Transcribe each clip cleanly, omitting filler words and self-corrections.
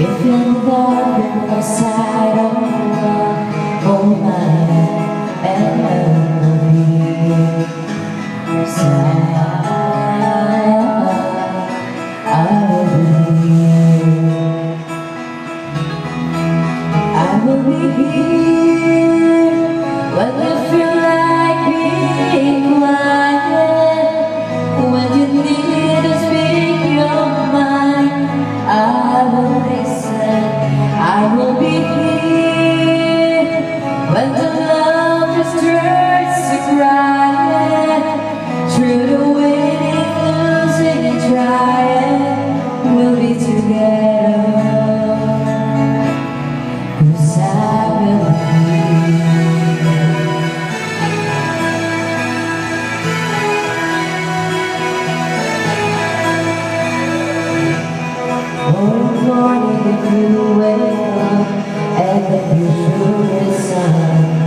If you're loving the side of love, hold my hand and let me I will be here when you feel like being quiet, when you need to speak your mind. I will listen, I will be here when the love just turns to crying. Through the winning, losing and trying, we'll be together. 'Cause I will morning if you wake up and then you shoot the sun.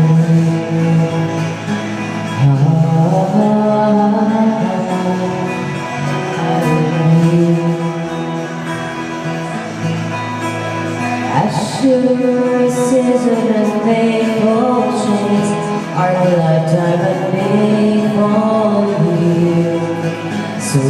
As sure as scissors and faithful chains are the lifetime I made for you. So